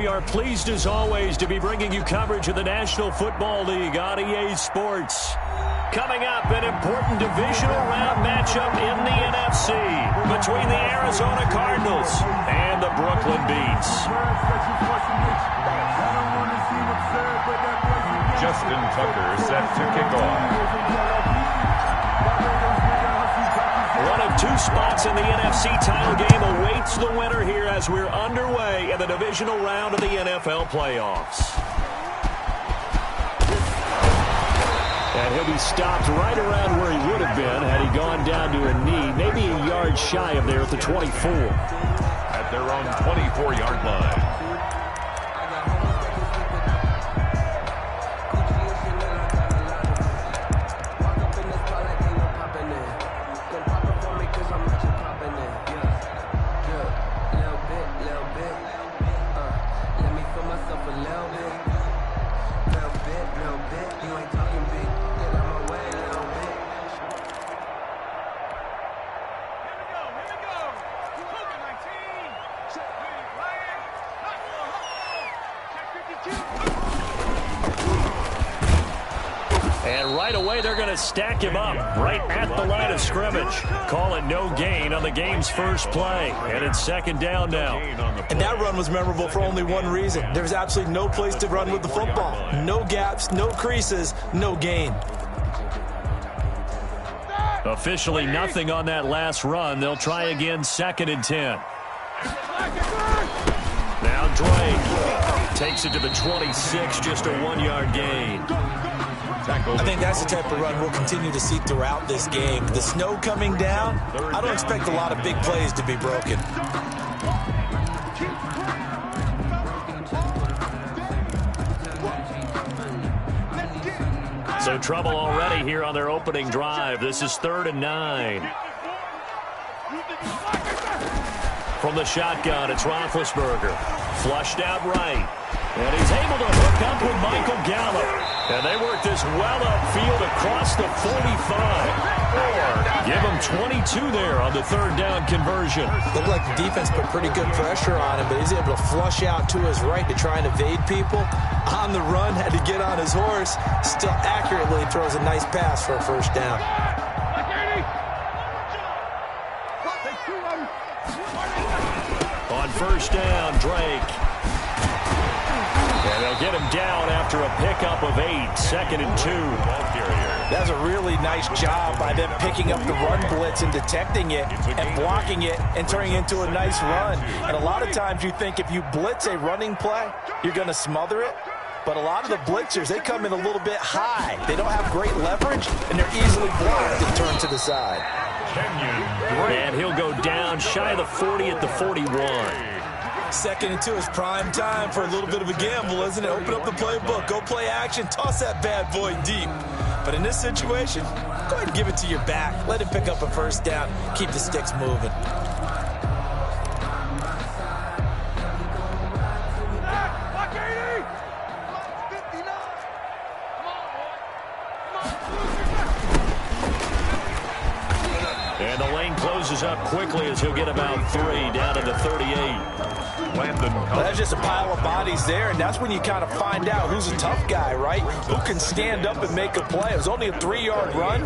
we are pleased as always to be bringing you coverage of the National Football League on EA Sports. Coming up, an important divisional round matchup in the NFC between the Arizona Cardinals and the Brooklyn Beats. Justin Tucker set to kick off. One of two spots in the NFC title game awaits the winner here as we're underway in the divisional round of the NFL playoffs. And he'll be stopped right around where he would have been had he gone down to a knee, maybe a yard shy of there at the 24. At their own 24-yard line. And right away, they're going to stack him up right at the line of scrimmage. Call it no gain on the game's first play. And it's second down now. And that run was memorable for only one reason. There was absolutely no place to run with the football. No gaps, no creases, no gain. Officially nothing on that last run. They'll try again, 2nd and 10. Now Drake takes it to the 26, just a 1-yard gain. I think that's the type of run we'll continue to see throughout this game. The snow coming down, I don't expect a lot of big plays to be broken. So trouble already here on their opening drive. This is 3rd and 9. From the shotgun, it's Roethlisberger. Flushed out right. And he's able to hook up with Michael Gallup. And they work this well upfield across the 45. Give him 22 there on the 3rd down conversion. Looked like the defense put pretty good pressure on him, but he's able to flush out to his right to try and evade people. On the run, had to get on his horse. Still accurately throws a nice pass for a first down. On first down, Drake. And they'll get him down after a pickup of 8, 2nd and 2. That's a really nice job by them picking up the run blitz and detecting it and blocking it and turning it into a nice run. And a lot of times you think if you blitz a running play, you're going to smother it. But a lot of the blitzers, they come in a little bit high. They don't have great leverage, and they're easily blocked and turned to the side. And he'll go down shy of the 40 at the 41. 2nd and 2 is prime time for a little bit of a gamble, isn't it? Open up the playbook, go play action, toss that bad boy deep. But in this situation, go ahead and give it to your back. Let him pick up a first down. Keep the sticks moving. And the lane closes up quickly as he'll get about 3 down to the 38. Well, that's just a pile of bodies there, and that's when you kind of find out who's a tough guy, right? Who can stand up and make a play. It was only a 3-yard run,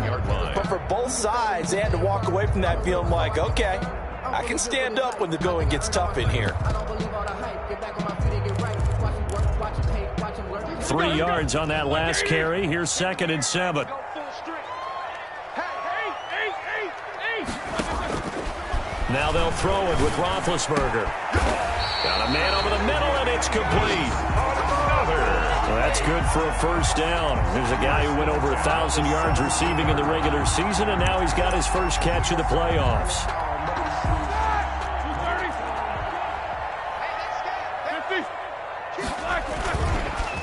but for both sides, they had to walk away from that feeling like, okay, I can stand up when the going gets tough in here. 3 yards on that last carry. Here's 2nd and 7. Now they'll throw it with Roethlisberger. Got a man over the middle, and it's complete. Well, that's good for a first down. There's a guy who went over 1,000 yards receiving in the regular season, and now he's got his first catch of the playoffs.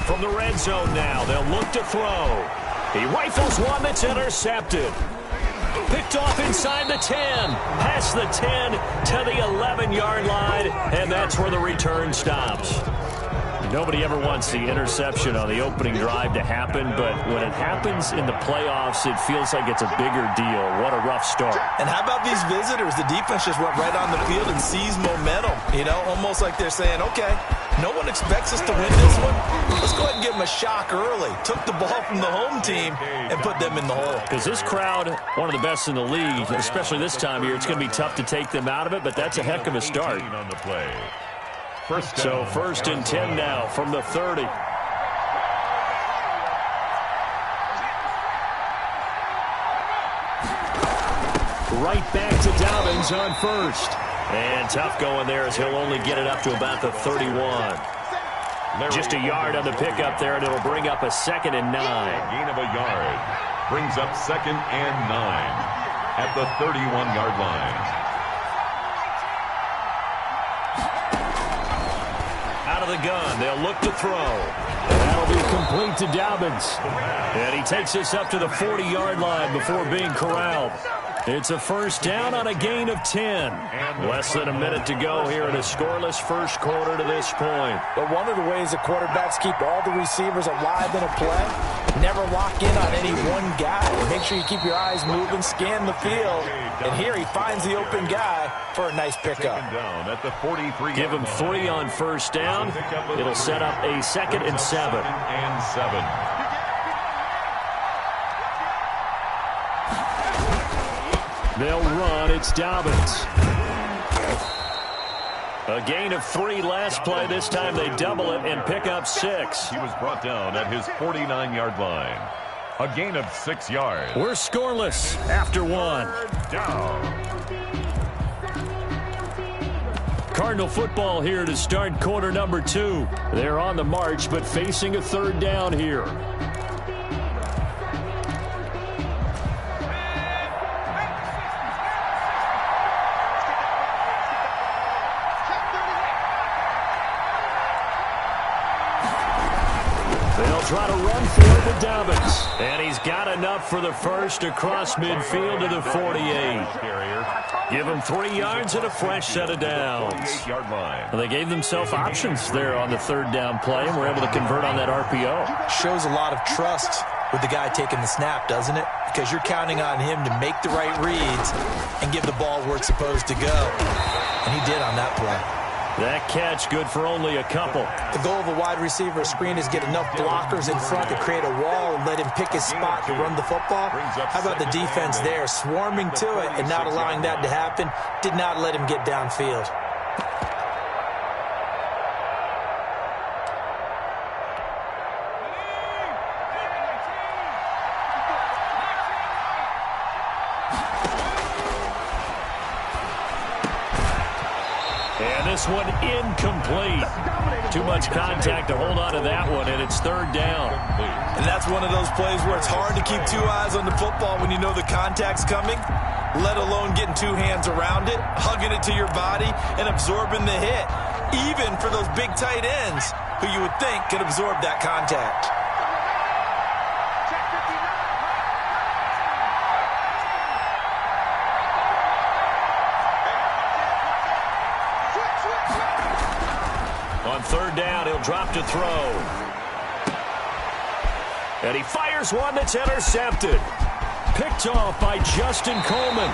From the red zone now, they'll look to throw. He rifles one that's intercepted. Picked off inside the 10, past the 10 to the 11-yard line, and that's where the return stops. Nobody ever wants the interception on the opening drive to happen, but when it happens in the playoffs, it feels like it's a bigger deal. What a rough start. And how about these visitors? The defense just went right on the field and seized momentum. You know, almost like they're saying, okay, No one expects us to win this one. Let's go ahead and give them a shock early. Took the ball from the home team and put them in the hole. Because this crowd, one of the best in the league, especially this time of year, it's going to be tough to take them out of it, but that's a heck of a start. On the play. So first and 10 now from the 30. Right back to Dobbins on first. And tough going there as he'll only get it up to about the 31. Just a yard on the pickup there, and it'll bring up a 2nd and 9. Gain of a yard. Brings up 2nd and 9 at the 31-yard line. Out of the gun, they'll look to throw. And that'll be complete to Dobbins. And he takes us up to the 40-yard line before being corralled. It's a first down on a gain of 10. Less than a minute to go here in a scoreless first quarter to this point. But one of the ways that quarterbacks keep all the receivers alive in a play, never lock in on any one guy. Make sure you keep your eyes moving, scan the field. And here he finds the open guy for a nice pickup. Down at the 43. Give him 3 on first down. It'll set up a 2nd and 7. And 7. They'll run. It's Dobbins. A gain of 3 last play. This time they double it and pick up 6. He was brought down at his 49-yard line. A gain of 6 yards. We're scoreless after 1. Down. Cardinal football here to start quarter number 2. They're on the march, but facing a 3rd down here. Try to run for it with Dobbins. And he's got enough for the first across midfield to the 48. Give him 3 yards and a fresh set of downs. Well, they gave themselves options there on the 3rd down play and were able to convert on that RPO. Shows a lot of trust with the guy taking the snap, doesn't it? Because you're counting on him to make the right reads and give the ball where it's supposed to go. And he did on that play. That catch good for only a couple. The goal of a wide receiver screen is get enough blockers in front to create a wall and let him pick his spot to run the football. How about the defense there, swarming to it and not allowing that to happen? Did not let him get downfield. This one incomplete. Too much contact to hold on to that one, and it's 3rd down. And that's one of those plays where it's hard to keep 2 eyes on the football when you know the contact's coming, let alone getting 2 hands around it, hugging it to your body, and absorbing the hit, even for those big tight ends who you would think could absorb that contact. On 3rd down, he'll drop to throw. And he fires one that's intercepted. Picked off by Justin Coleman.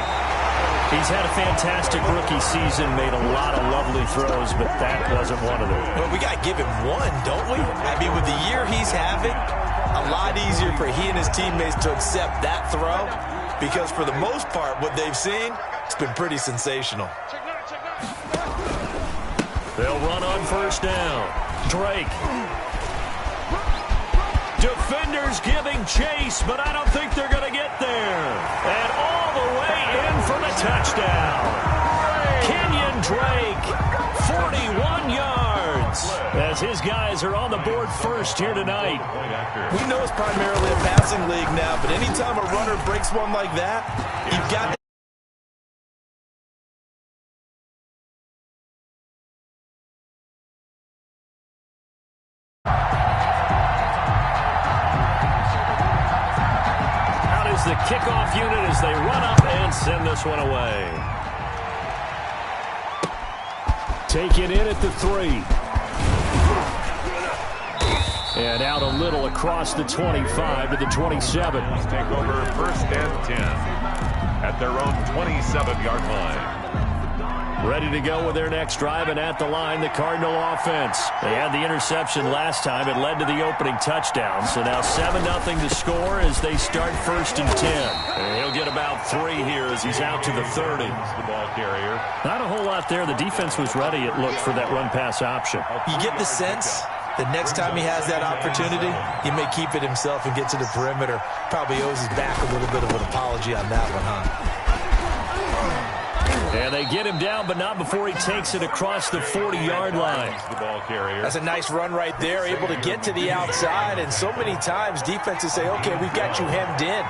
He's had a fantastic rookie season, made a lot of lovely throws, but that wasn't one of them. Well, we got to give him one, don't we? I mean, with the year he's having, a lot easier for he and his teammates to accept that throw because for the most part, what they've seen, it's been pretty sensational. They'll run on first down. Drake. Defenders giving chase, but I don't think they're going to get there. And all the way in for the touchdown. Kenyon Drake, 41 yards. As his guys are on the board first here tonight. We know it's primarily a passing league now, but anytime a runner breaks one like that, you've got to the kickoff unit as they run up and send this one away. Take it in at the 3. And out a little across the 25 to the 27. Take over 1st and 10 at their own 27-yard line. Ready to go with their next drive, and at the line, the Cardinal offense. They had the interception last time. It led to the opening touchdown. So now 7-0 to score as they start 1st and 10. And he'll get about 3 here as he's out to the 30. The ball carrier. Not a whole lot there. The defense was ready, it looked, for that run-pass option. You get the sense that next time he has that opportunity, he may keep it himself and get to the perimeter. Probably owes his back a little bit of an apology on that one, huh? And they get him down, but not before he takes it across the 40-yard line. The ball carrier. That's a nice run right there, able to get to the outside. And so many times defenses say, okay, we've got you hemmed in.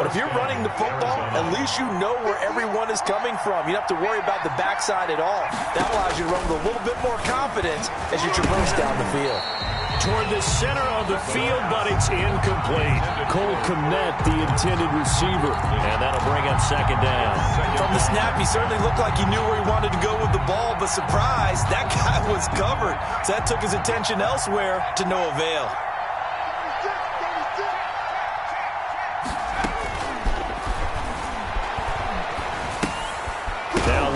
But if you're running the football, at least you know where everyone is coming from. You don't have to worry about the backside at all. That allows you to run with a little bit more confidence as you traverse down the field. Toward the center of the field, but it's incomplete. Cole Kmet, the intended receiver, and that'll bring up 2nd down. From the snap, he certainly looked like he knew where he wanted to go with the ball, but surprise, that guy was covered. So that took his attention elsewhere to no avail.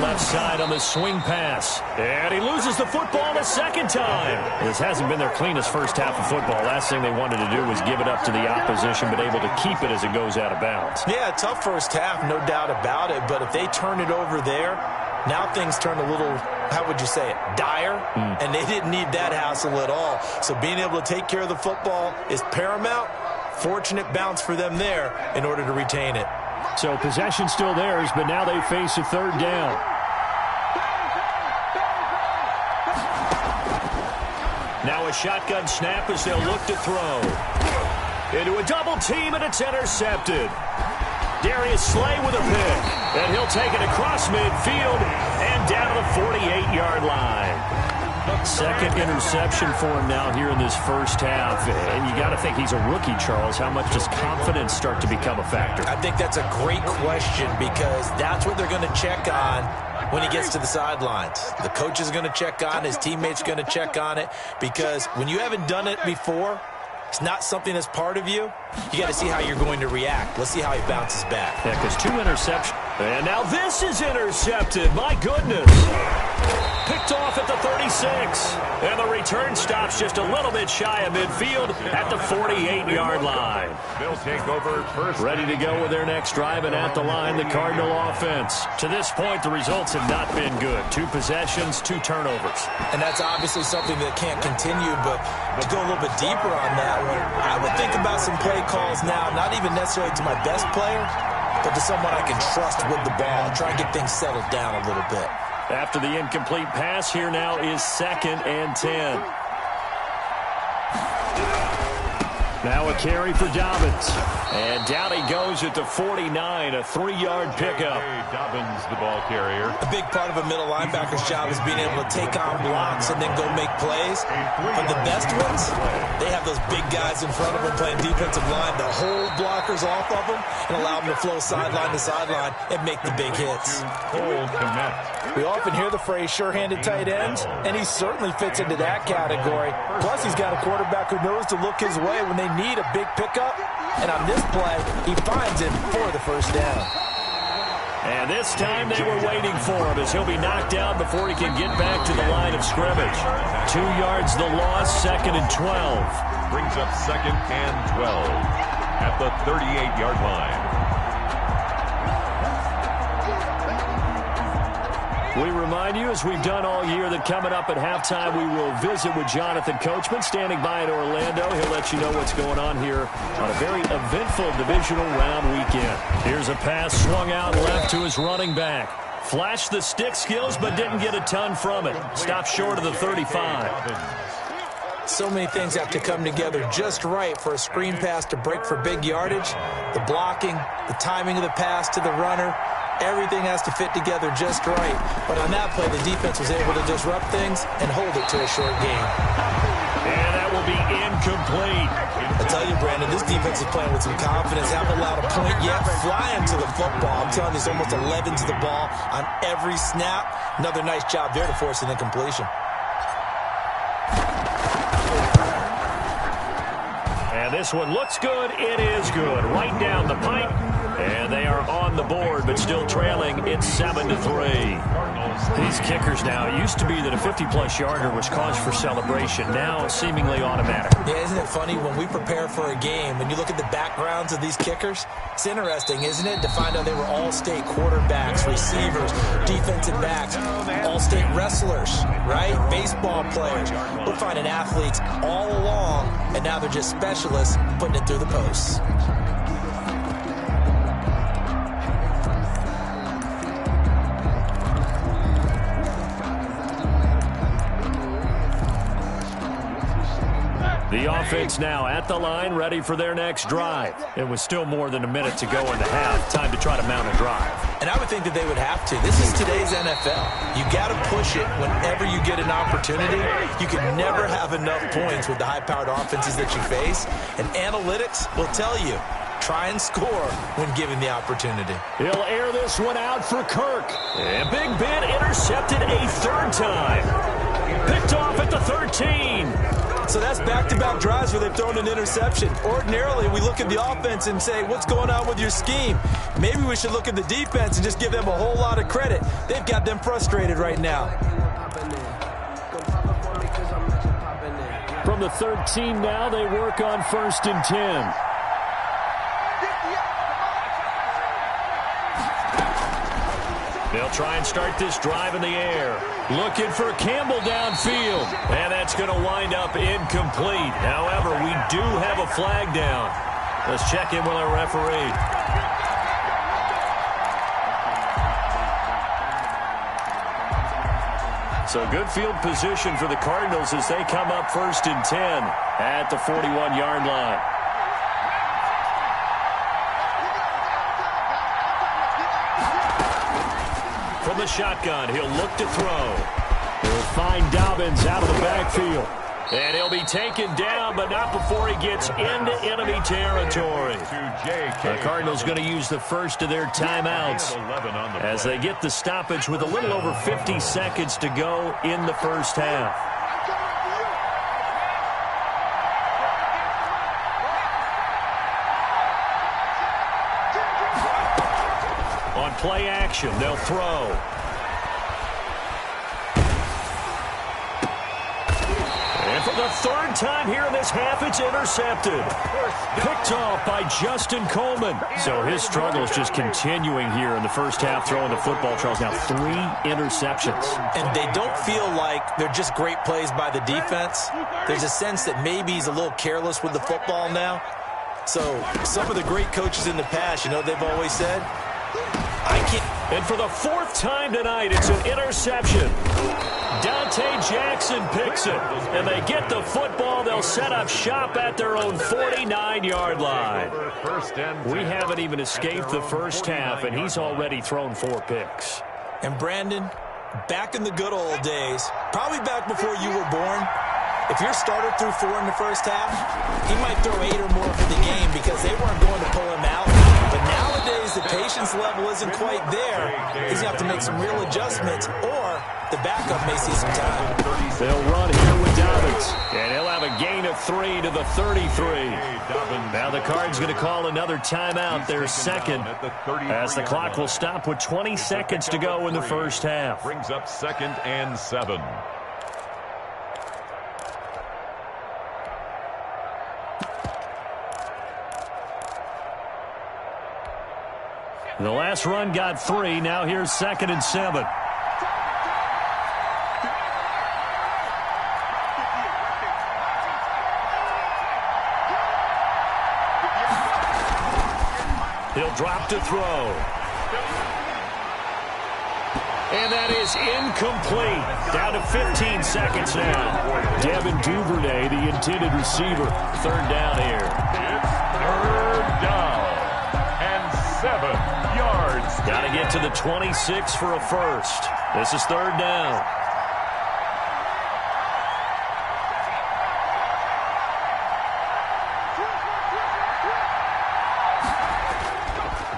Left side on the swing pass. And he loses the football a 2nd time. This hasn't been their cleanest first half of football. Last thing they wanted to do was give it up to the opposition, but able to keep it as it goes out of bounds. Yeah, tough first half, no doubt about it. But if they turn it over there, now things turn a little, how would you say it, dire? And they didn't need that hassle at all. So being able to take care of the football is paramount. Fortunate bounce for them there in order to retain it. So possession still theirs, but now they face a 3rd down. Now a shotgun snap as they'll look to throw. Into a double team, and it's intercepted. Darius Slay with a pick. And he'll take it across midfield and down to the 48-yard line. 2nd interception for him now here in this first half. And you got to think he's a rookie, Charles. How much does confidence start to become a factor? I think that's a great question because that's what they're going to check on when he gets to the sidelines. The coach is going to check on, his teammates going to check on it, because when you haven't done it before, it's not something that's part of you. You got to see how you're going to react. Let's see how he bounces back. Yeah, because 2 interceptions. And now this is intercepted. My goodness. Picked off at the 36. And the return stops just a little bit shy of midfield at the 48-yard line. They'll take over first. Ready to go with their next drive, and at the line, the Cardinal offense. To this point, the results have not been good. 2 possessions, 2 turnovers. And that's obviously something that can't continue, but to go a little bit deeper on that one, I would think about some play calls now, not even necessarily to my best player, but to someone I can trust with the ball. Try and get things settled down a little bit. After the incomplete pass, here now is 2nd and 10. Now a carry for Dobbins. And down he goes at the 49, a 3-yard pickup. Dobbins, the ball carrier. A big part of a middle linebacker's job is being able to take on blocks and then go make plays. But the best ones, they have those big guys in front of them playing defensive line to hold blockers off of them and allow them to flow sideline to sideline and make the big hits. Cole Kmet. We often hear the phrase sure-handed tight ends, and he certainly fits into that category. Plus, he's got a quarterback who knows to look his way when they need a big pickup. And on this play, he finds him for the first down. And this time they were waiting for him as he'll be knocked down before he can get back to the line of scrimmage. 2 yards the loss, 2nd and 12. Brings up 2nd and 12 at the 38-yard line. We remind you, as we've done all year, that coming up at halftime, we will visit with Jonathan Coachman, standing by in Orlando. He'll let you know what's going on here on a very eventful divisional round weekend. Here's a pass swung out left to his running back. Flashed the stick skills, but didn't get a ton from it. Stopped short of the 35. So many things have to come together just right for a screen pass to break for big yardage. The blocking, the timing of the pass to the runner, everything has to fit together just right. But on that play, the defense was able to disrupt things and hold it to a short game. And that will be incomplete. I tell you, Brandon, this defense is playing with some confidence. Haven't allowed a point yet. Flying to the football. I'm telling you, it's almost 11 to the ball on every snap. Another nice job there to force an incompletion. And this one looks good. It is good. Right down the pipe. And they are on the board, but still trailing. It's 7-3. These kickers now, it used to be that a 50-plus yarder was cause for celebration. Now seemingly automatic. Yeah, isn't it funny when we prepare for a game, when you look at the backgrounds of these kickers, it's interesting, isn't it, to find out they were all-state quarterbacks, receivers, defensive backs, all-state wrestlers, right? Baseball players. We're finding athletes all along, and now they're just specialists putting it through the posts. The offense now at the line, ready for their next drive. It was still more than a minute to go in the half. Time to try to mount a drive. And I would think that they would have to. This is today's NFL. You got to push it whenever you get an opportunity. You can never have enough points with the high-powered offenses that you face. And analytics will tell you, try and score when given the opportunity. He'll air this one out for Kirk. And Big Ben intercepted a third time. Picked off at the 13. So that's back-to-back drives where they've thrown an interception. Ordinarily, we look at the offense and say, what's going on with your scheme? Maybe we should look at the defense and just give them a whole lot of credit. They've got them frustrated right now. From the 13 now, they work on 1st and 10. They'll try and start this drive in the air. Looking for Campbell downfield. And that's going to wind up incomplete. However, we do have a flag down. Let's check in with our referee. So good field position for the Cardinals as they come up 1st and 10 at the 41-yard line. From the shotgun, he'll look to throw. He'll find Dobbins out of the backfield. And he'll be taken down, but not before he gets into enemy territory. The Cardinals going to use the first of their timeouts as they get the stoppage with a little over 50 seconds to go in the first half. On play action, they'll throw. And for the third time here in this half, it's intercepted. Picked off by Justin Coleman. So his struggle is just continuing here in the first half, throwing the football. Charles, now 3 interceptions. And they don't feel like they're just great plays by the defense. There's a sense that maybe he's a little careless with the football now. So some of the great coaches in the past, you know, they've always said, I can't. And for the 4th time tonight, it's an interception. Dante Jackson picks it. And they get the football. They'll set up shop at their own 49-yard line. We haven't even escaped the first half, and he's already thrown 4 picks. And Brandon, back in the good old days, probably back before you were born, if your starter threw 4 in the first half, he might throw 8 or more for the game because they weren't going to pull him out. But nowadays, the patience level isn't quite there. He's going to have to make some real adjustments, or the backup may see some time. They'll run here with Dobbins, and he'll have a gain of 3 to the 33. Now the Cards going to call another timeout, their second, as the clock will stop with 20 seconds to go in the first half. Brings up 2nd and 7. The last run got 3. Now here's 2nd and 7. He'll drop to throw. And that is incomplete. Down to 15 seconds now. Devin Duvernay, the intended receiver. 3rd down here. It's 3rd down and 7 yards. Got to get to the 26 for a first. This is 3rd down.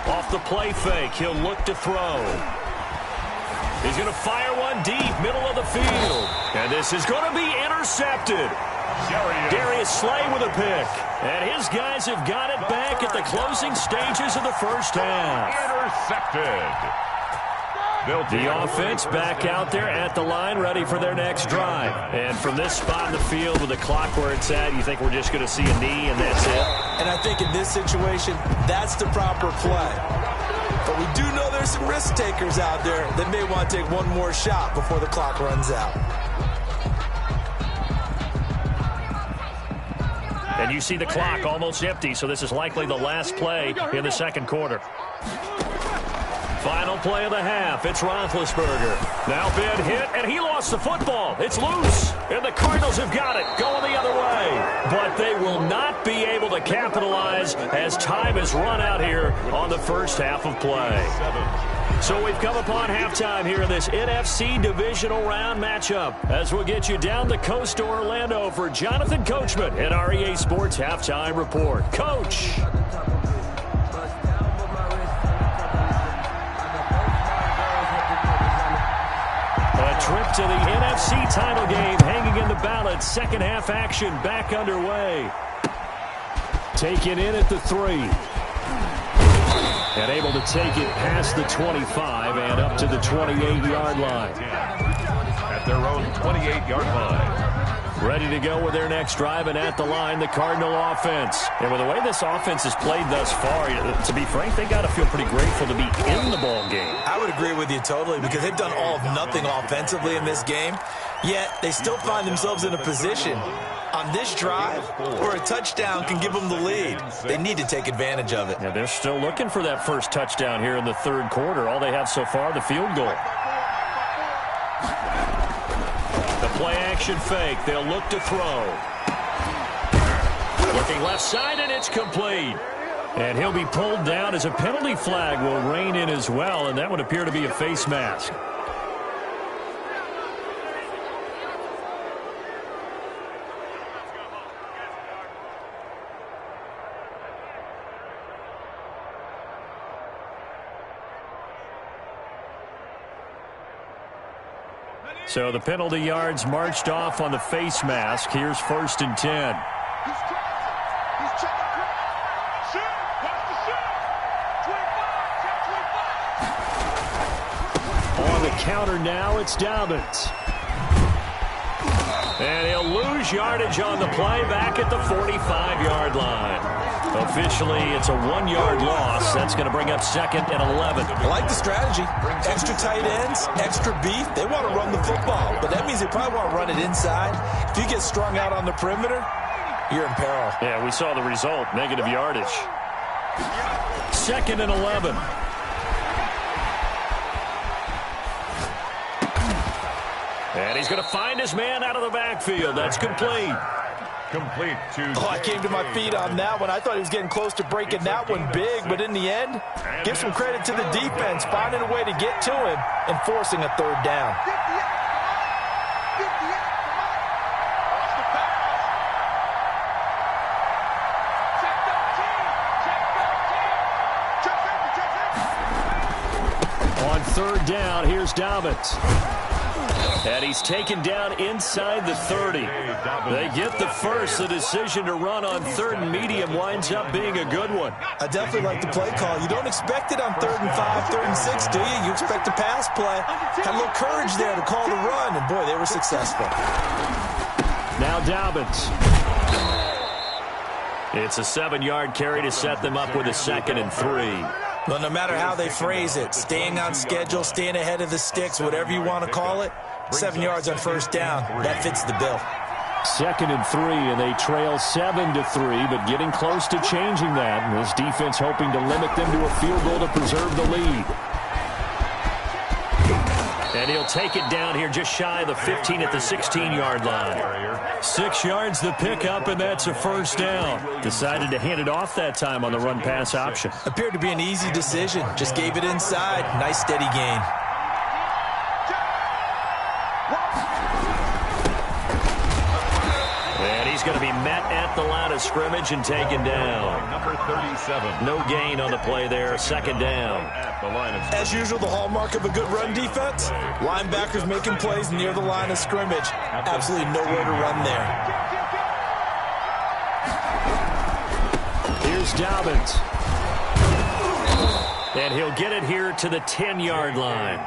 Off the play fake, he'll look to throw. He's going to fire one deep, middle of the field. And this is going to be intercepted. Darius Slay with a pick. And his guys have got it back at the closing stages of the first half. Intercepted. The offense back out there at the line, ready for their next drive. And from this spot in the field with the clock where it's at, you think we're just going to see a knee and that's it? And I think in this situation, that's the proper play. But we do know there's some risk takers out there that may want to take one more shot before the clock runs out. And you see the clock almost empty, so this is likely the last play in the second quarter. Final play of the half. It's Roethlisberger. Now Ben hit, and he lost the football. It's loose, and the Cardinals have got it going the other way. But they will not be able to capitalize as time has run out here on the first half of play. So we've come upon halftime here in this NFC divisional round matchup as we'll get you down the coast to Orlando for Jonathan Coachman in our EA Sports Halftime Report. Coach. A trip to the NFC title game hanging in the balance. Second half action back underway. Taken in at the 3. And able to take it past the 25 and up to the 28-yard line. At their own 28-yard line. Ready to go with their next drive, and at the line, the Cardinal offense. And with the way this offense has played thus far, to be frank, they got to feel pretty grateful to be in the ball game. I would agree with you totally because they've done all of nothing offensively in this game, yet they still find themselves in a position on this drive where a touchdown can give them the lead. They need to take advantage of it. Yeah, they're still looking for that first touchdown here in the third quarter. All they have so far, the field goal. The play-action fake. They'll look to throw. Looking left side, and it's complete. And he'll be pulled down as a penalty flag will rein in as well, and that would appear to be a face mask. So the penalty yards marched off on the face mask. Here's 1st and 10. On the counter now, it's Dobbins. And he'll lose yardage on the play back at the 45-yard line. Officially, it's a 1-yard loss. That's going to bring up 2nd and 11. I like the strategy. Extra tight ends, extra beef. They want to run the football, but that means they probably want to run it inside. If you get strung out on the perimeter, you're in peril. Yeah, we saw the result, negative yardage. 2nd and 11. And he's going to find his man out of the backfield. That's complete. Complete to... Oh, I came to my feet on that one. I thought he was getting close to breaking that one big, but in the end, give some credit to the defense, finding a way to get to him and forcing a third down. On 3rd down, here's Dobbins. And he's taken down inside the 30. They get the first. The decision to run on 3rd and medium winds up being a good one. I definitely like the play call. You don't expect it on 3rd and 5, 3rd and 6, do you? You expect a pass play. Had a little courage there to call the run, and boy, they were successful. Now Dobbins. It's a 7-yard carry to set them up with a 2nd and 3. Well, no matter how they phrase it, staying on schedule, staying ahead of the sticks, whatever you want to call it, 7 yards on 1st down, that fits the bill. 2nd and 3, and they trail 7-3, but getting close to changing that. And this defense hoping to limit them to a field goal to preserve the lead. And he'll take it down here just shy of the 15 at the 16-yard line. 6 yards the pickup, and that's a 1st down. Decided to hand it off that time on the run-pass option. Appeared to be an easy decision. Just gave it inside. Nice steady gain. And he's going to be met at the line of scrimmage and taken down. Number 37. No gain on the play there. 2nd down. As usual, the hallmark of a good run defense, linebackers making plays near the line of scrimmage. Absolutely nowhere to run there. is Dobbins. And he'll get it here to the 10-yard line.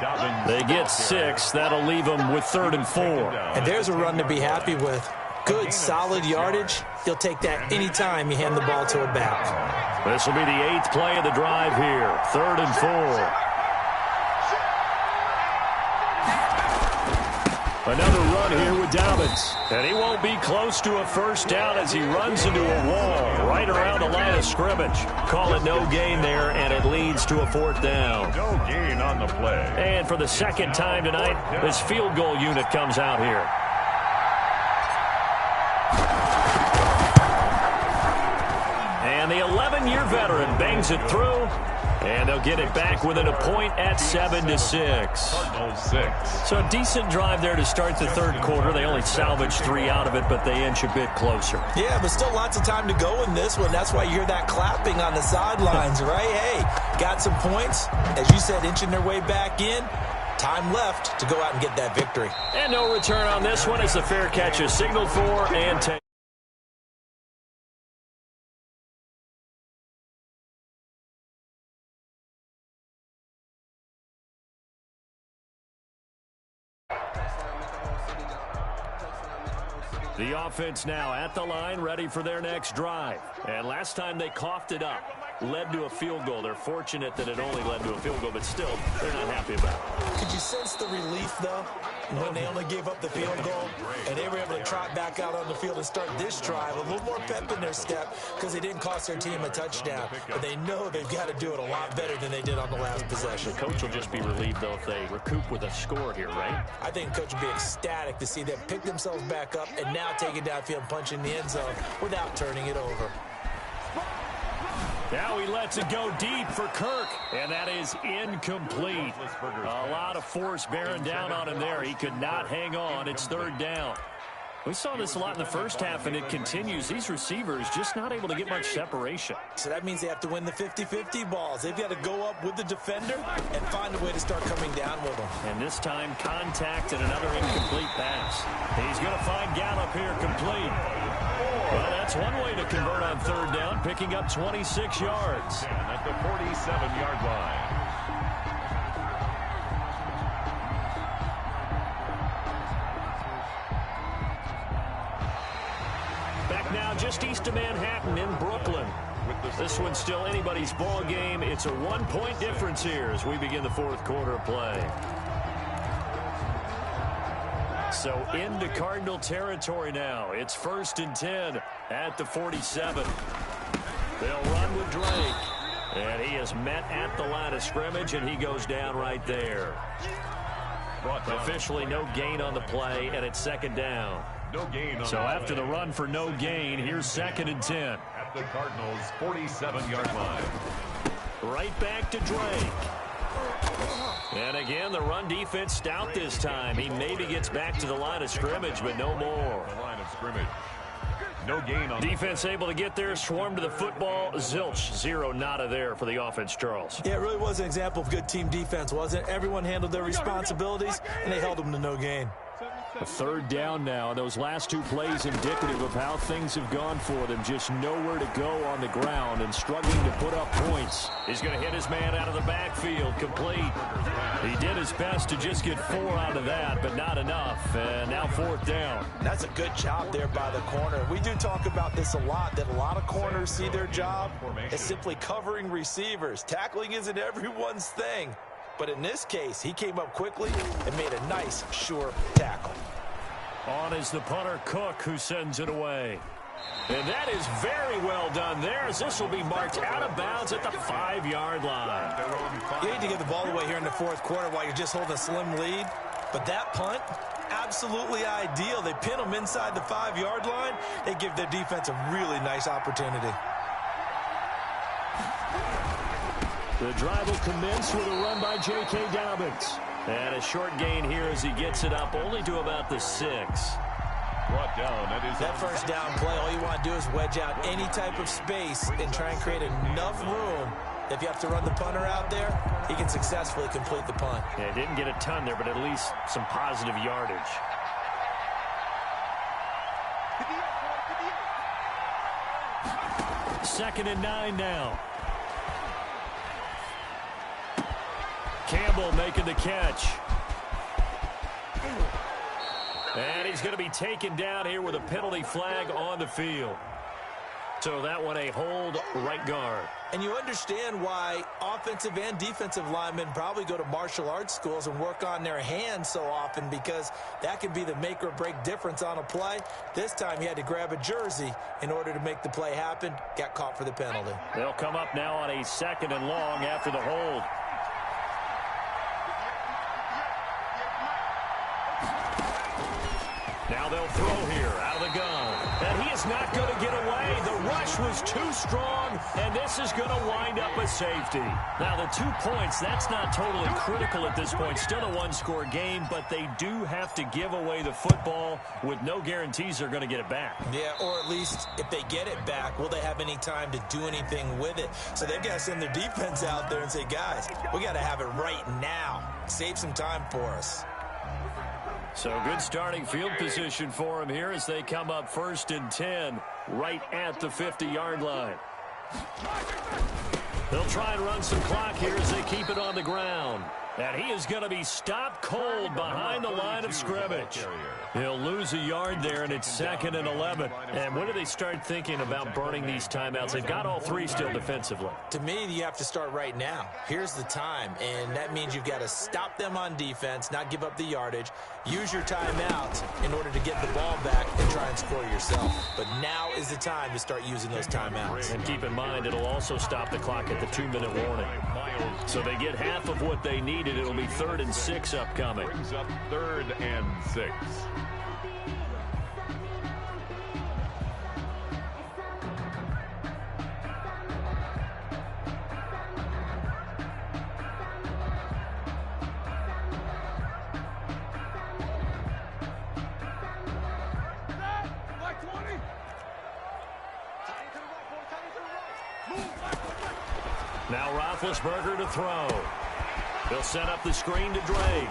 They get 6. That'll leave them with 3rd and 4. And there's a run to be happy with. Good, solid yardage. He'll take that anytime you hand the ball to a back. This will be the 8th play of the drive here. 3rd and 4. Another run here with Dobbins. And he won't be close to a first down as he runs into a wall right around the line of scrimmage. Call it no gain there, and it leads to a 4th down. No gain on the play. And for the 2nd time tonight, this field goal unit comes out here. And the 11-year veteran bangs it through. And they'll get it back within a point at 7-6. Cardinals 6. So a decent drive there to start the 3rd quarter. They only salvaged 3 out of it, but they inch a bit closer. Yeah, but still lots of time to go in this one. That's why you hear that clapping on the sidelines, right? Hey, got some points. As you said, inching their way back in. Time left to go out and get that victory. And no return on this one as the fair catch is signaled for and taken. The offense now at the line, ready for their next drive. And last time they coughed it up, led to a field goal. They're fortunate that it only led to a field goal, but still, they're not happy about it. Could you sense the relief, though, when they only gave up the field goal and they were able to trot back out on the field and start this drive? A little more pep in their step because they didn't cost their team a touchdown. But they know they've got to do it a lot better than they did on the last possession. The coach will just be relieved, though, if they recoup with a score here, right? I think the coach will be ecstatic to see them pick themselves back up and now take it downfield and punch in the end zone without turning it over. Now he lets it go deep for Kirk, and that is incomplete. A lot of force bearing down on him there. He could not hang on. It's 3rd down. We saw this a lot in the first half, and it continues. These receivers just not able to get much separation. So that means they have to win the 50-50 balls. They've got to go up with the defender and find a way to start coming down with them. And this time, contact and another incomplete pass. He's going to find Gallup here complete. Well, that's one way to convert on 3rd down, picking up 26 yards. At the 47-yard line. Back now just east of Manhattan in Brooklyn. This one's still anybody's ball game. It's a 1-point difference here as we begin the 4th quarter of play. So into Cardinal territory now. It's 1st and 10 at the 47. They'll run with Drake. And he is met at the line of scrimmage, and he goes down right there. Officially no gain on the play, and it's 2nd down. No gain on so after the run for no gain, here's 2nd and 10. At the Cardinals' 47-yard line. Right back to Drake. And again, the run defense stout this time. He maybe gets back to the line of scrimmage, but no more. The line of scrimmage. No gain on defense able to get there, swarm to the football. Zilch, 0 nada there for the offense, Charles. Yeah, it really was an example of good team defense, wasn't it? Everyone handled their responsibilities, and they held them to no gain. A 3rd down now. Those last 2 plays indicative of how things have gone for them. Just nowhere to go on the ground and struggling to put up points. He's going to hit his man out of the backfield. Complete. He did his best to just get 4 out of that, but not enough. And now 4th down. That's a good job there by the corner. We do talk about this a lot, that a lot of corners see their job as simply covering receivers. Tackling isn't everyone's thing. But in this case, he came up quickly and made a nice, sure tackle. On is the punter, Cook, who sends it away. And that is very well done there, as this will be marked out of bounds at the 5-yard line. You need to give the ball away here in the 4th quarter while you're just holding a slim lead. But that punt, absolutely ideal. They pin them inside the 5-yard line. They give their defense a really nice opportunity. The drive will commence with a run by J.K. Dobbins. And a short gain here as he gets it up only to about the 6. Brought down. That 1st down play, all you want to do is wedge out any type of space and try and create enough room. If you have to run the punter out there, he can successfully complete the punt. Yeah, didn't get a ton there, but at least some positive yardage. 2nd and 9 now. Campbell making the catch. And he's going to be taken down here with a penalty flag on the field. So that one a hold right guard. And you understand why offensive and defensive linemen probably go to martial arts schools and work on their hands so often, because that can be the make or break difference on a play. This time he had to grab a jersey in order to make the play happen. Got caught for the penalty. They'll come up now on a 2nd and long after the hold. Now they'll throw here out of the gun. And he is not going to get away. The rush was too strong, and this is going to wind up a safety. Now the 2 points, that's not totally critical at this point. Still a one-score game, but they do have to give away the football with no guarantees they're going to get it back. Yeah, or at least if they get it back, will they have any time to do anything with it? So they've got to send their defense out there and say, guys, we got to have it right now. Save some time for us. So good starting field position for him here as they come up 1st and 10 right at the 50-yard line. They'll try and run some clock here as they keep it on the ground. And he is going to be stopped cold behind the line of scrimmage. He'll lose a yard there, and it's 2nd and 11. And when do they start thinking about burning these timeouts? They've got all 3 still defensively. To me, you have to start right now. Here's the time, and that means you've got to stop them on defense, not give up the yardage, use your timeout in order to get the ball back and try and score yourself. But now is the time to start using those timeouts. And keep in mind, it'll also stop the clock at the 2-minute warning. So they get half of what they needed. It'll be 3rd and 6 upcoming. Brings up 3rd and 6. Now Roethlisberger to throw. They'll set up the screen to Drake.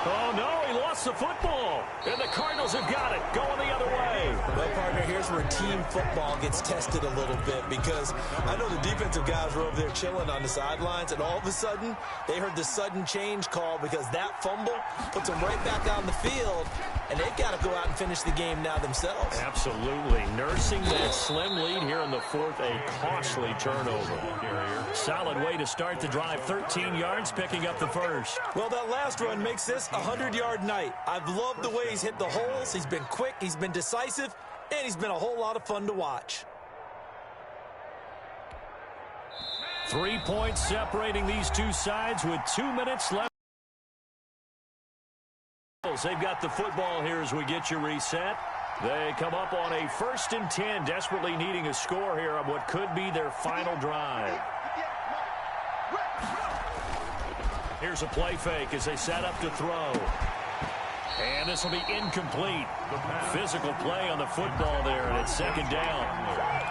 Oh, no, he lost the football. And the Cardinals have got it, going the other way. Well, partner, here's where team football gets tested a little bit, because I know the defensive guys were over there chilling on the sidelines, and all of a sudden, they heard the sudden change call, because that fumble puts them right back on the field, and they've got to go out and finish the game now themselves. Absolutely. Nursing that slim lead here in the 4th, a costly turnover. Solid way to start the drive, 13 yards, picking up the 1st. Well, that last run makes this a 100-yard night. I've loved the way he's hit the holes. He's been quick, he's been decisive, and he's been a whole lot of fun to watch. 3 points separating these two sides with 2 minutes left. They've got the football here as we get you reset. They come up on a 1st and 10, desperately needing a score here on what could be their final drive. Here's a play fake as they set up to throw. And this will be incomplete. Physical play on the football there, and it's 2nd down.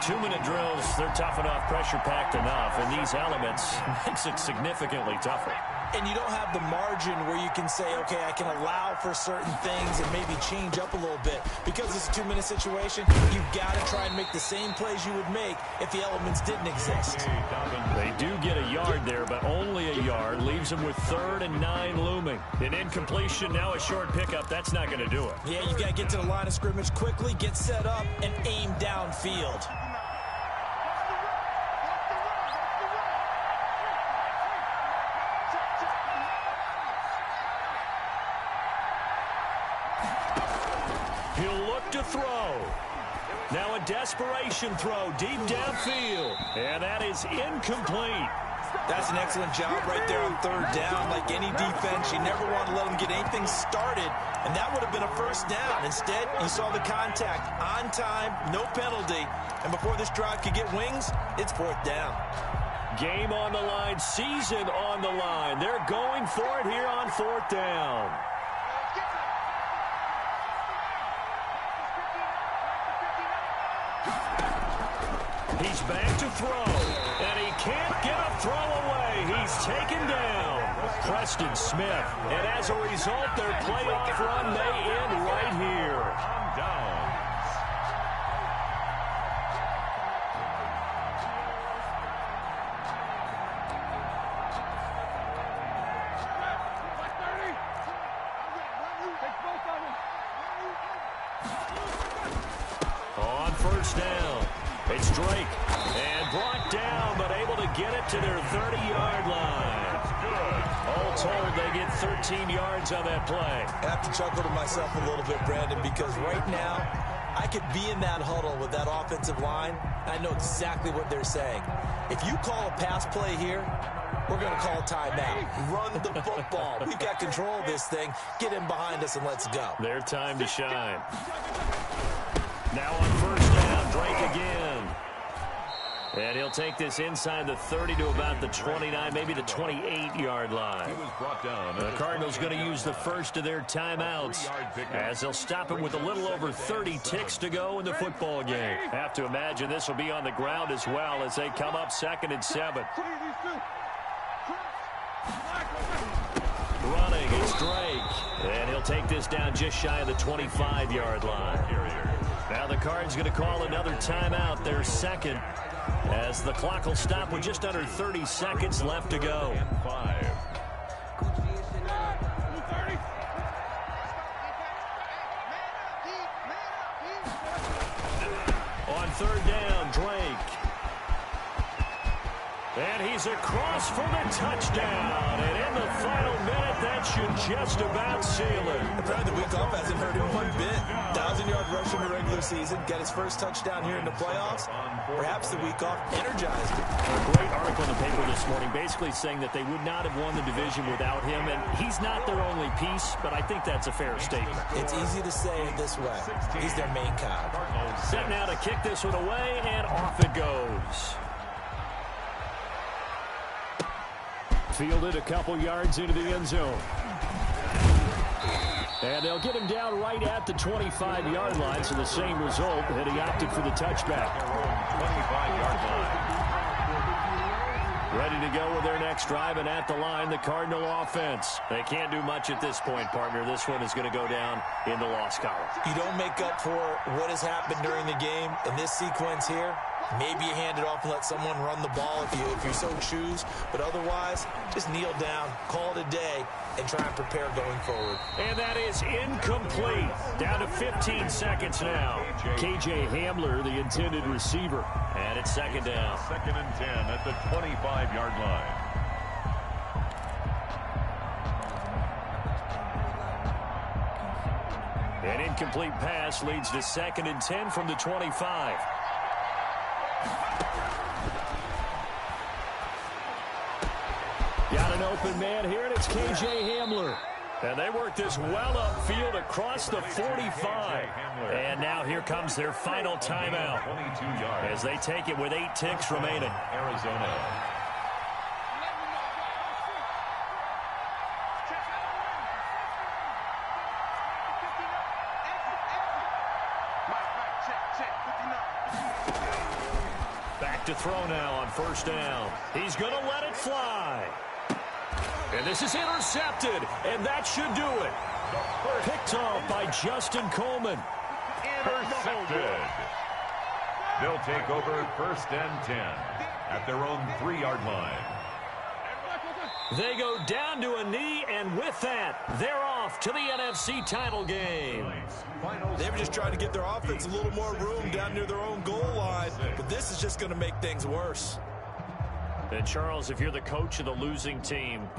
2-minute drills, they're tough enough, pressure-packed enough, and these elements makes it significantly tougher. And you don't have the margin where you can say, okay, I can allow for certain things and maybe change up a little bit. Because it's a 2-minute situation, you've got to try and make the same plays you would make if the elements didn't exist. They do get a yard there, but only a yard. Leaves them with 3rd and 9 looming. An incompletion, now a short pickup. That's not going to do it. Yeah, you've got to get to the line of scrimmage quickly, get set up, and aim downfield. He'll look to throw. Now a desperation throw deep downfield. And that is incomplete. That's an excellent job right there on 3rd down. Like any defense, you never want to let them get anything started, and that would have been a 1st down. Instead, you saw the contact on time, no penalty, and before this drive could get wings, it's 4th down. Game on the line, season on the line. They're going for it here on 4th down. He's back to throw, and he can't get a throw away. He's taken down. Preston Smith, and as a result, their playoff run may end right here. It's Drake. And brought down, but able to get it to their 30-yard line. All told, they get 13 yards on that play. I have to chuckle to myself a little bit, Brandon, because right now, I could be in that huddle with that offensive line. I know exactly what they're saying. If you call a pass play here, we're going to call a timeout. Run the football. We've got control of this thing. Get in behind us and let's go. Their time to shine. Now on first down, Drake again. And he'll take this inside the 30 to about the 29, maybe the 28-yard line. He was brought down. The Cardinals going to use the first of their timeouts as they'll stop him with a little over 30 ticks to go in the football game. Have to imagine this will be on the ground as well as they come up 2nd and 7. Running, it's Drake. And he'll take this down just shy of the 25-yard line. Now the Cards going to call another timeout, their second, as the clock will stop with just under 30 seconds left to go. On third down, Drake. And he's across for the touchdown. And in the final minute, that should just about seal it. Apparently the week off hasn't hurt him one bit. 1,000-yard rush in the regular season. Got his first touchdown here in the playoffs. Perhaps the week off energized him. A great article in the paper this morning basically saying that they would not have won the division without him. And he's not their only piece, but I think that's a fair statement. It's easy to say it this way. He's their main cog. Set now to kick this one away, and off it goes. Fielded a couple yards into the end zone. And they'll get him down right at the 25-yard line, so the same result, and he opted for the touchback. 25-yard line. Ready to go with their next drive, and at the line, the Cardinal offense. They can't do much at this point, partner. This one is going to go down in the loss column. You don't make up for what has happened during the game in this sequence here. Maybe you hand it off and let someone run the ball if you so choose. But otherwise, just kneel down, call it a day, and try and prepare going forward. And that is incomplete. Down to 15 seconds now. K.J. Hamler, the intended receiver. And it's second down. 2nd and 10 at the 25-yard line. An incomplete pass leads to 2nd and 10 from the 25. Got an open man here, and it's K.J. Hamler. And they work this well upfield across the 45. And now here comes their final timeout as they take it with 8 ticks remaining. Arizona. Back to throw now on first down. He's going to let it fly. And this is intercepted, and that should do it. Picked off by Justin Coleman. Intercepted. They'll take over 1st and 10 at their own 3-yard line. They go down to a knee, and with that, they're off to the NFC title game. They were just trying to get their offense a little more room down near their own goal line, but this is just going to make things worse. And Charles, if you're the coach of the losing team,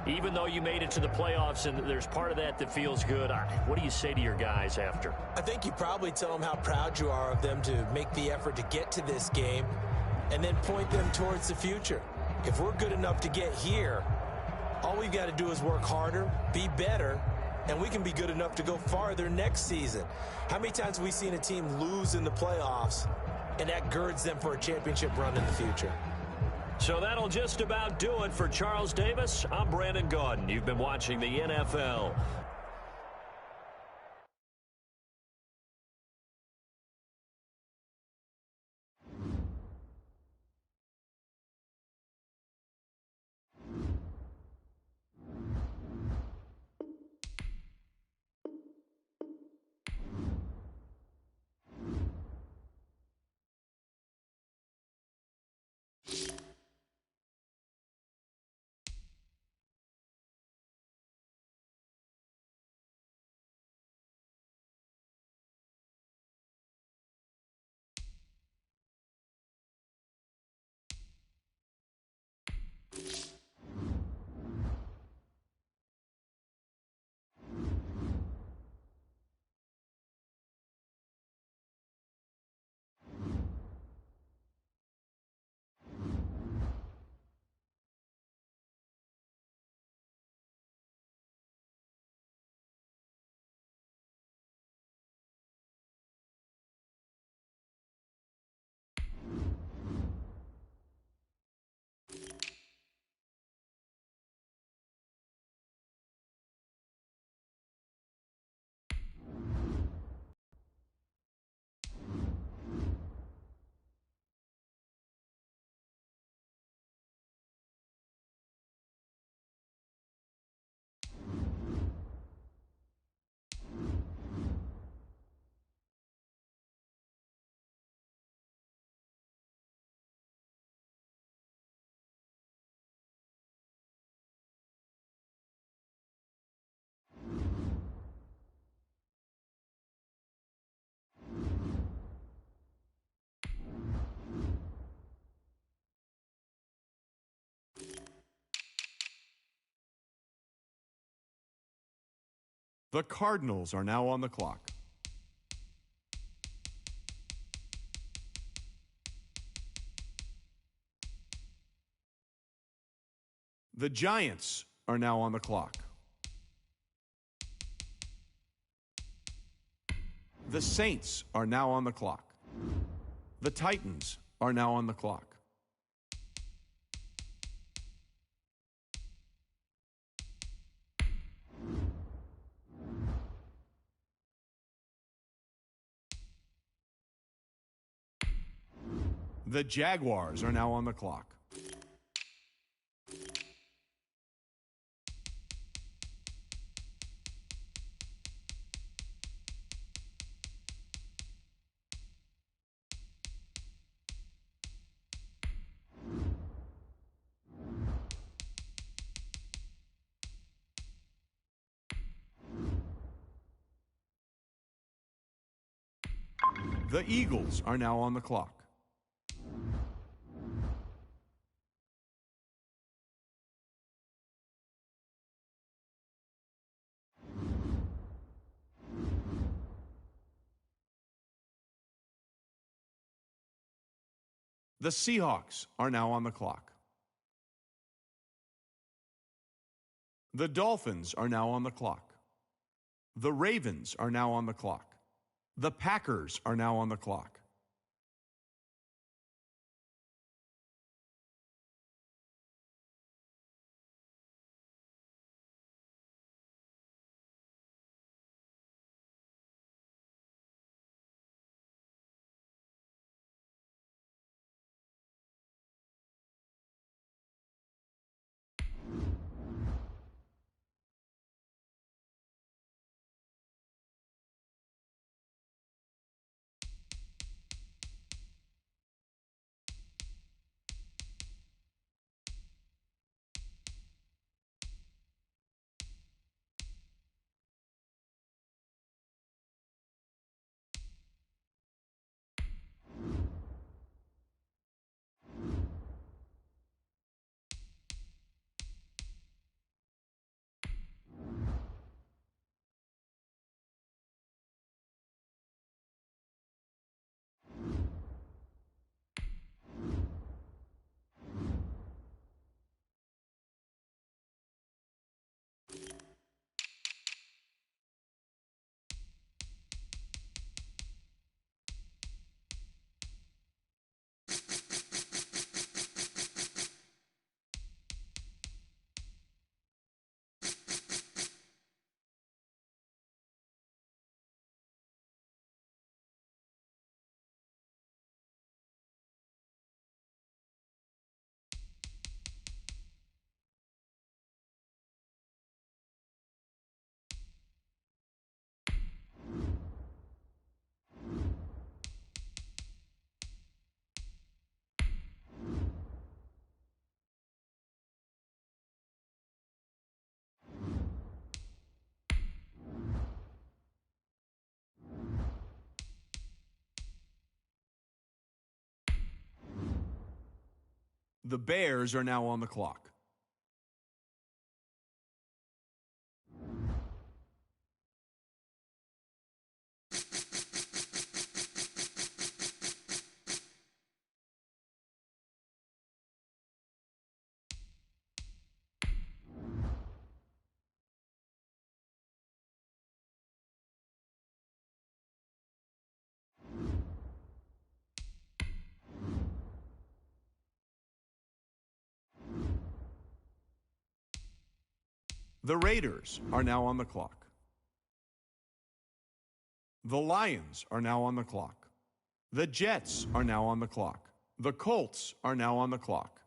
even though you made it to the playoffs and there's part of that that feels good, what do you say to your guys after? I think you probably tell them how proud you are of them to make the effort to get to this game and then point them towards the future. If we're good enough to get here, all we've got to do is work harder, be better, and we can be good enough to go farther next season. How many times have we seen a team lose in the playoffs, and that girds them for a championship run in the future? So that'll just about do it for Charles Davis. I'm Brandon Gaudin. You've been watching the NFL. The Cardinals are now on the clock. The Giants are now on the clock. The Saints are now on the clock. The Titans are now on the clock. The Jaguars are now on the clock. The Eagles are now on the clock. The Seahawks are now on the clock. The Dolphins are now on the clock. The Ravens are now on the clock. The Packers are now on the clock. The Bears are now on the clock. The Raiders are now on the clock. The Lions are now on the clock. The Jets are now on the clock. The Colts are now on the clock.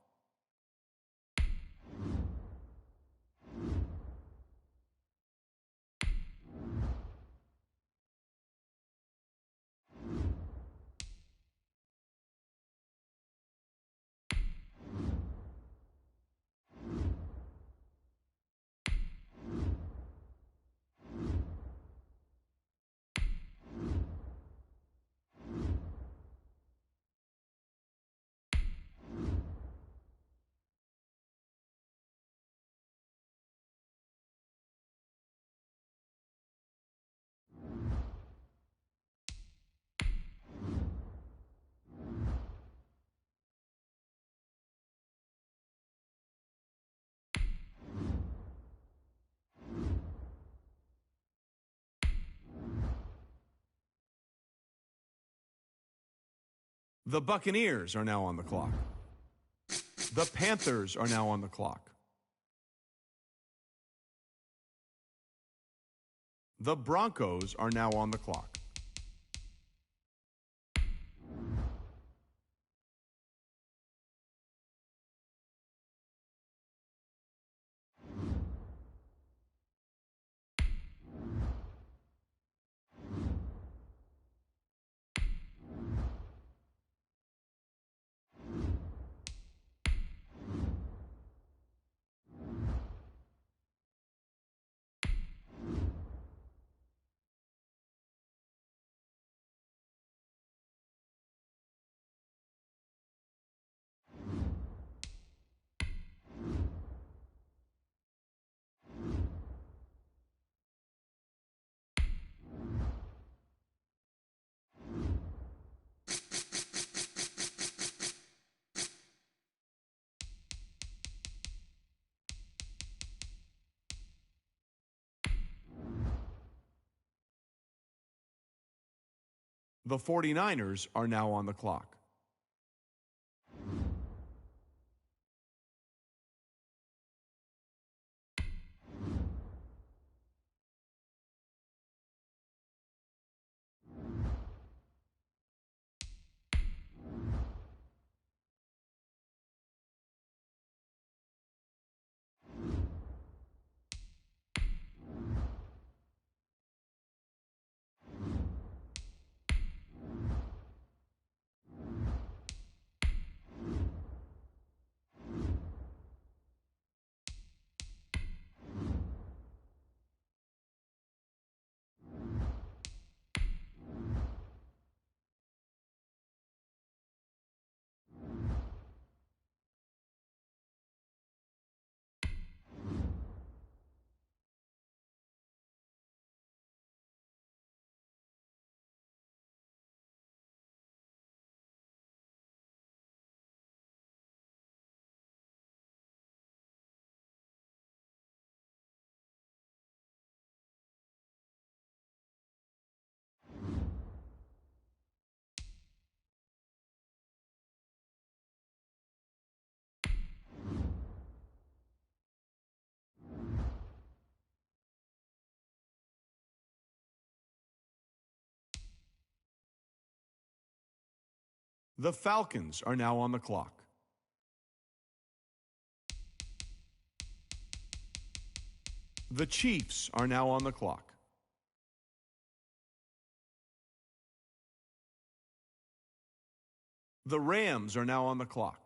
The Buccaneers are now on the clock. The Panthers are now on the clock. The Broncos are now on the clock. The 49ers are now on the clock. The Falcons are now on the clock. The Chiefs are now on the clock. The Rams are now on the clock.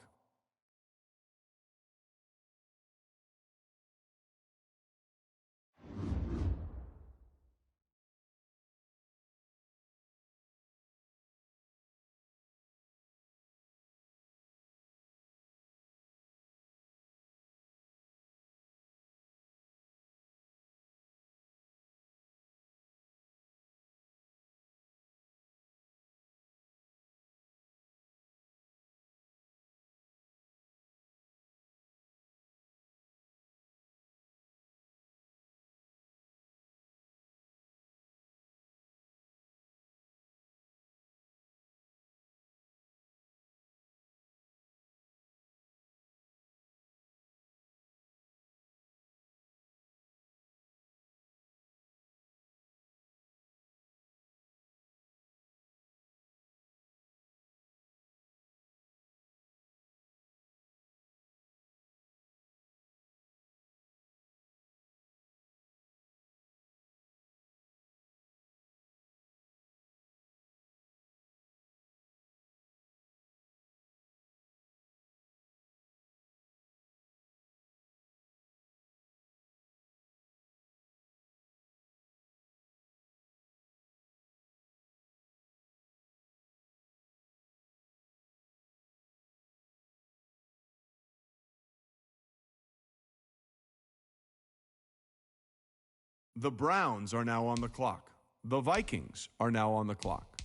The Browns are now on the clock. The Vikings are now on the clock.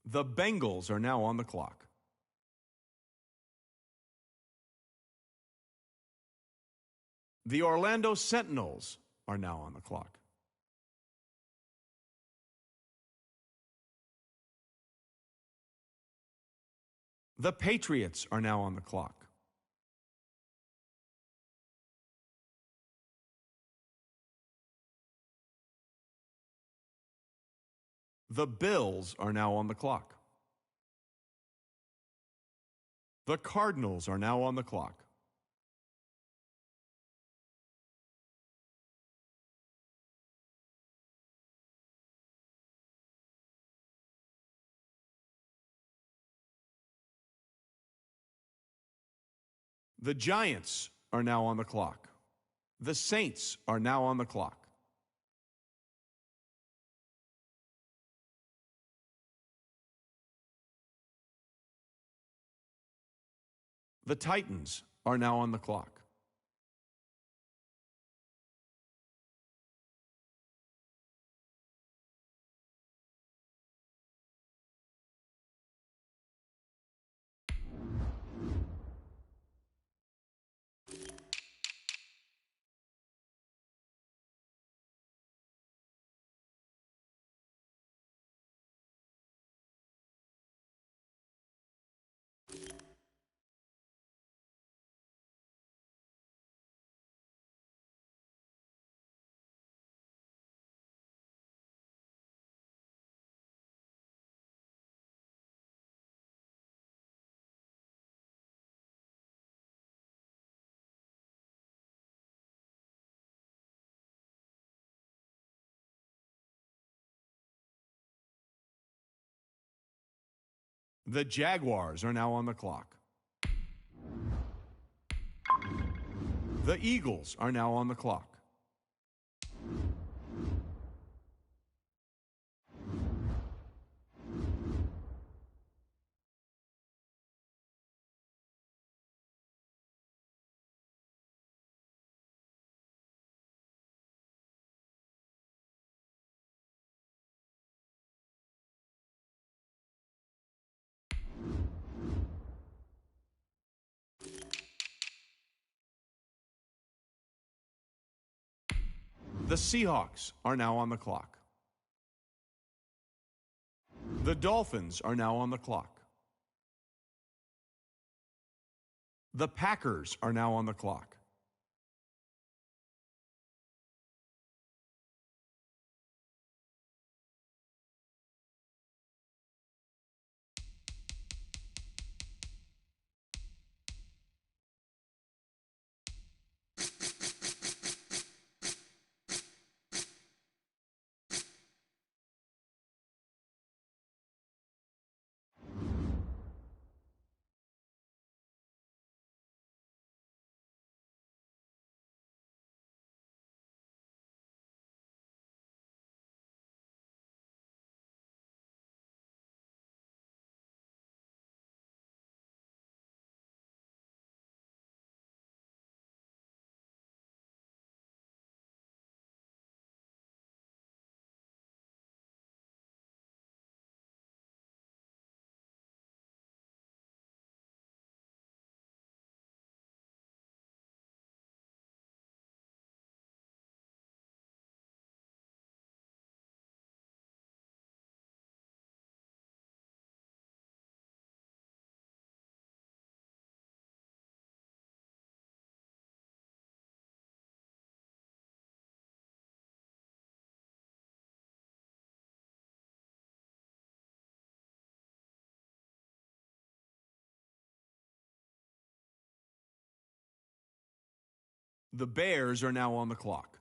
The Bengals are now on the clock. The Orlando Sentinels are now on the clock. The Patriots are now on the clock. The Bills are now on the clock. The Cardinals are now on the clock. The Giants are now on the clock. The Saints are now on the clock. The Titans are now on the clock. The Jaguars are now on the clock. The Eagles are now on the clock. The Seahawks are now on the clock. The Dolphins are now on the clock. The Packers are now on the clock. The Bears are now on the clock.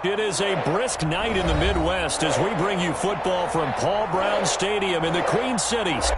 It is a brisk night in the Midwest as we bring you football from Paul Brown Stadium in the Queen Cities.